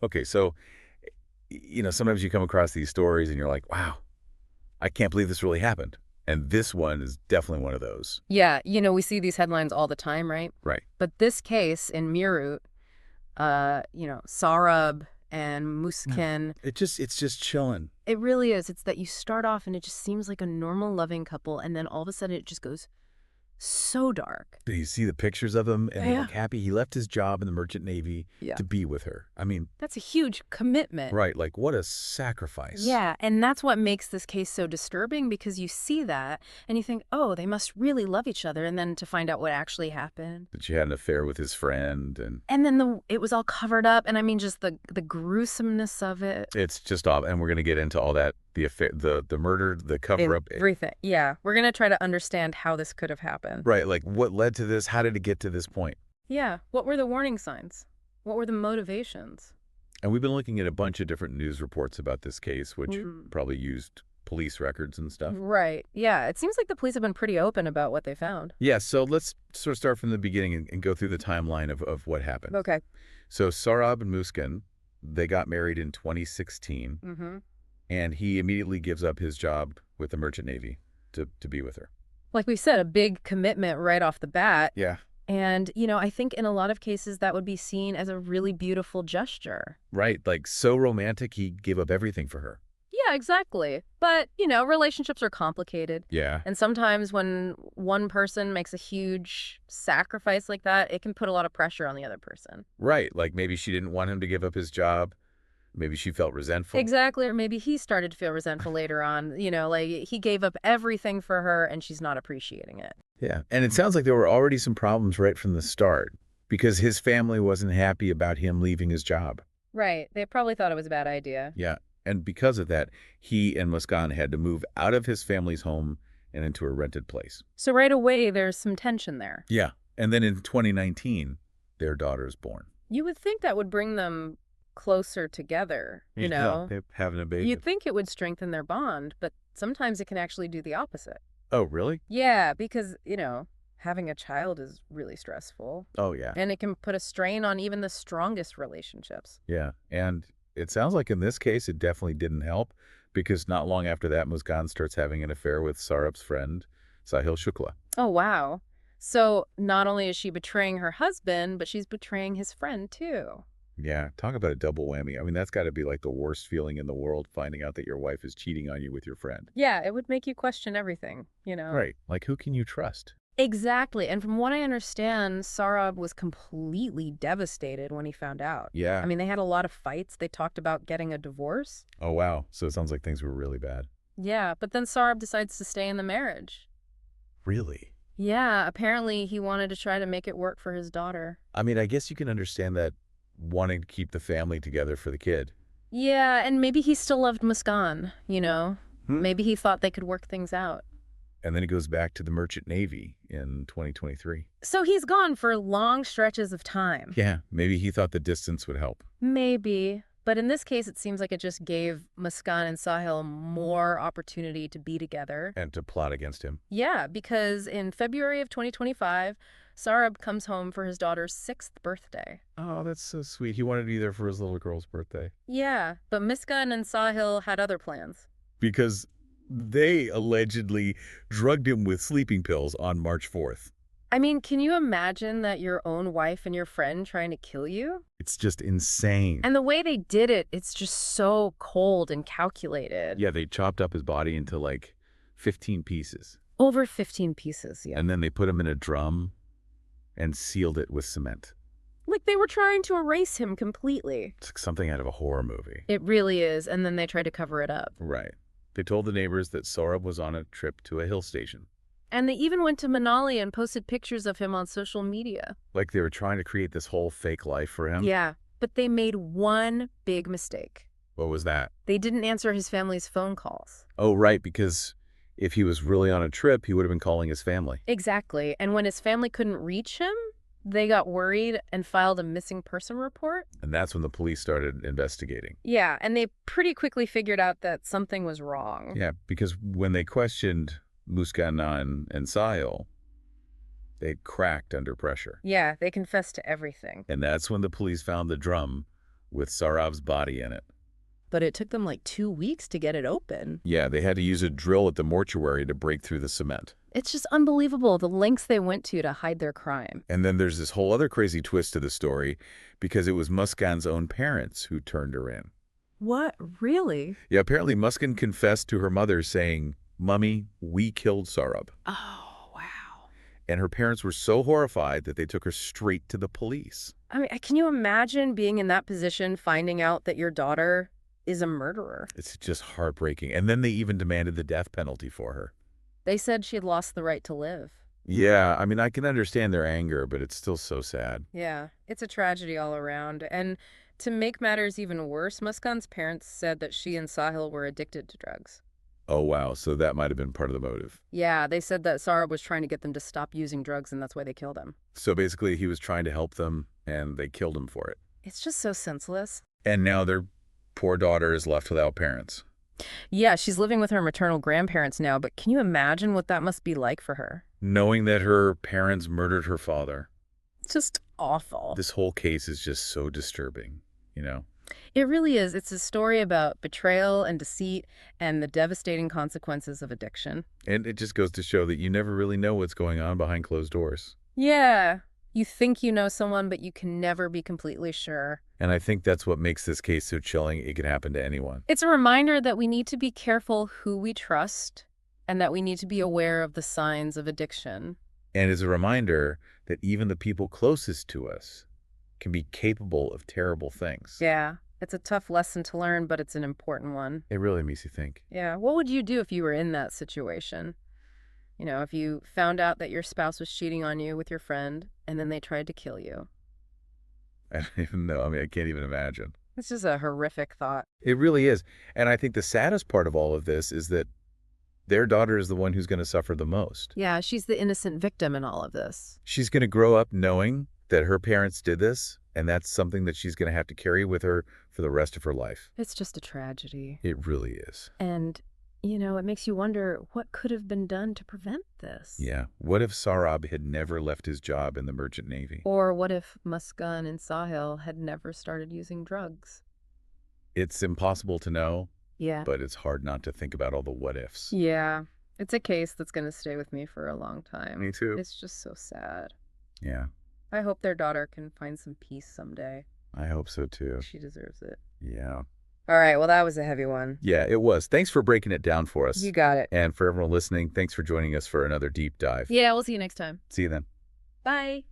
Okay, so, sometimes you come across these stories and you're like, wow, I can't believe this really happened. And this one is definitely one of those. Yeah, we see these headlines all the time, right? Right. But this case in Meerut, Sarab and Yeah. Muskan, It's just chilling. it really is. It's that you start off and it just seems like a normal, loving couple, and then all of a sudden it just goes so dark. You see the pictures of him and they're Yeah. like happy he left his job in the merchant navy Yeah. to be with her. I mean, That's a huge commitment. right, like what a sacrifice. Yeah, and that's what makes this case so disturbing because you see that and you think, oh, they must really love each other, and then to find out what actually happened. That she had an affair with his friend, and And then it was all covered up, and I mean just the gruesomeness of it. it's just off. And we're going to get into all that, the affair, the murder, the cover up. Everything. Yeah, we're going to try to understand how this could have happened. Right, like what led to this? How did it get to this point? Yeah, what were the warning signs? What were the motivations? And we've been looking at a bunch of different news reports about this case, which probably used police records and stuff. Right. Yeah, it seems like the police have been pretty open about what they found. Yeah, so let's sort of start from the beginning and go through the timeline of what happened. Okay. So Sarab and Muskan, they got married in 2016, Mm-hmm. and he immediately gives up his job with the Merchant Navy to be with her. Like we said, a big commitment right off the bat. Yeah. And, I think in a lot of cases that would be seen as a really beautiful gesture. Right, like so romantic, he gave up everything for her. Yeah, exactly. But, relationships are complicated. Yeah. And sometimes when one person makes a huge sacrifice like that, it can put a lot of pressure on the other person. Right, like maybe she didn't want him to give up his job. Maybe she felt resentful. Exactly. Or maybe he started to feel resentful later on. Like he gave up everything for her and she's not appreciating it. Yeah, and it sounds like there were already some problems right from the start because his family wasn't happy about him leaving his job. Right. They probably thought it was a bad idea. Yeah, and because of that, he and Muskan had to move out of his family's home and into a rented place. So right away, there's some tension there. Yeah, and then in 2019, their daughter is born. You would think that would bring them closer together, Yeah, they're having a baby. You'd think it would strengthen their bond, but sometimes it can actually do the opposite. Oh, really? Yeah, because, having a child is really stressful. Oh, yeah. And it can put a strain on even the strongest relationships. Yeah, and it sounds like in this case, it definitely didn't help because not long after that, Muskan starts having an affair with Sarab's friend, Sahil Shukla. Oh, wow. So not only is she betraying her husband, but she's betraying his friend, too. Yeah, talk about a double whammy. I mean, that's got to be like the worst feeling in the world, finding out that your wife is cheating on you with your friend. Yeah, it would make you question everything. Right. Like, who can you trust? Exactly. And from what I understand, Sarab was completely devastated when he found out. Yeah. I mean, they had a lot of fights. They talked about getting a divorce. Oh, wow. So it sounds like things were really bad. Yeah, but then Sarab decides to stay in the marriage. Really? Yeah, apparently he wanted to try to make it work for his daughter. I mean, I guess you can understand that wanting to keep the family together for the kid. Yeah, and maybe he still loved Muskan. Hmm. Maybe he thought they could work things out. And then he goes back to the Merchant Navy in 2023. So he's gone for long stretches of time. Yeah, maybe he thought the distance would help. Maybe. But in this case, it seems like it just gave Muskaan and Sahil more opportunity to be together. And to plot against him. Yeah, because in February of 2025, Sarab comes home for his daughter's 6th birthday. Oh, that's so sweet. He wanted to be there for his little girl's birthday. Yeah, but Muskaan and Sahil had other plans. Because they allegedly drugged him with sleeping pills on March 4th. I mean, can you imagine that your own wife and your friend trying to kill you? It's just insane. And the way they did it, it's just so cold and calculated. Yeah, they chopped up his body into like 15 pieces. Over 15 pieces, yeah. And then they put him in a drum and sealed it with cement. Like they were trying to erase him completely. It's like something out of a horror movie. It really is. And then they tried to cover it up. Right. They told the neighbors that Saurabh was on a trip to a hill station. And they even went to Manali and posted pictures of him on social media. Like they were trying to create this whole fake life for him? Yeah, but they made one big mistake. What was that? They didn't answer his family's phone calls. Oh, right, because if he was really on a trip, he would have been calling his family. Exactly. And when his family couldn't reach him, they got worried and filed a missing person report. And that's when the police started investigating. Yeah, and they pretty quickly figured out that something was wrong. Yeah, because when they questioned Muskaan and Sahil, they cracked under pressure. Yeah, they confessed to everything. And that's when the police found the drum with Sarab's body in it. But it took them like 2 weeks to get it open. Yeah, they had to use a drill at the mortuary to break through the cement. It's just unbelievable the lengths they went to hide their crime. And then there's this whole other crazy twist to the story because it was Muskan's own parents who turned her in. What? Really? Yeah, apparently Muskan confessed to her mother saying, "Mummy, we killed Sarab." Oh, wow. And her parents were so horrified that they took her straight to the police. I mean, can you imagine being in that position, finding out that your daughter is a murderer? It's just heartbreaking. And then they even demanded the death penalty for her. They said she had lost the right to live. Yeah, I mean, I can understand their anger, but it's still so sad. Yeah, it's a tragedy all around. And to make matters even worse, Muskan's parents said that she and Sahil were addicted to drugs. Oh, wow. So that might have been part of the motive. Yeah, they said that Sarab was trying to get them to stop using drugs, and that's why they killed him. So basically, he was trying to help them, and they killed him for it. It's just so senseless. And now their poor daughter is left without parents. Yeah, she's living with her maternal grandparents now, but can you imagine what that must be like for her? Knowing that her parents murdered her father. It's just awful. This whole case is just so disturbing, It really is. It's a story about betrayal and deceit and the devastating consequences of addiction. And it just goes to show that you never really know what's going on behind closed doors. Yeah, you think you know someone, but you can never be completely sure. And I think that's what makes this case so chilling. It could happen to anyone. It's a reminder that we need to be careful who we trust and that we need to be aware of the signs of addiction. And it's a reminder that even the people closest to us can be capable of terrible things. Yeah, it's a tough lesson to learn, but it's an important one. It really makes you think. Yeah, what would you do if you were in that situation? If you found out that your spouse was cheating on you with your friend and then they tried to kill you. I don't even know. I mean, I can't even imagine. It's just a horrific thought. It really is. And I think the saddest part of all of this is that their daughter is the one who's going to suffer the most. Yeah, she's the innocent victim in all of this. She's going to grow up knowing that her parents did this, and that's something that she's going to have to carry with her for the rest of her life. It's just a tragedy. It really is. And, it makes you wonder what could have been done to prevent this. Yeah. What if Sarab had never left his job in the Merchant Navy? Or what if Muskaan and Sahil had never started using drugs? It's impossible to know, Yeah. but it's hard not to think about all the what ifs. Yeah. It's a case that's going to stay with me for a long time. Me too. It's just so sad. Yeah. I hope their daughter can find some peace someday. I hope so too. She deserves it. Yeah. All right, well, that was a heavy one. Yeah, it was. Thanks for breaking it down for us. You got it. And for everyone listening, thanks for joining us for another deep dive. Yeah, we'll see you next time. See you then. Bye.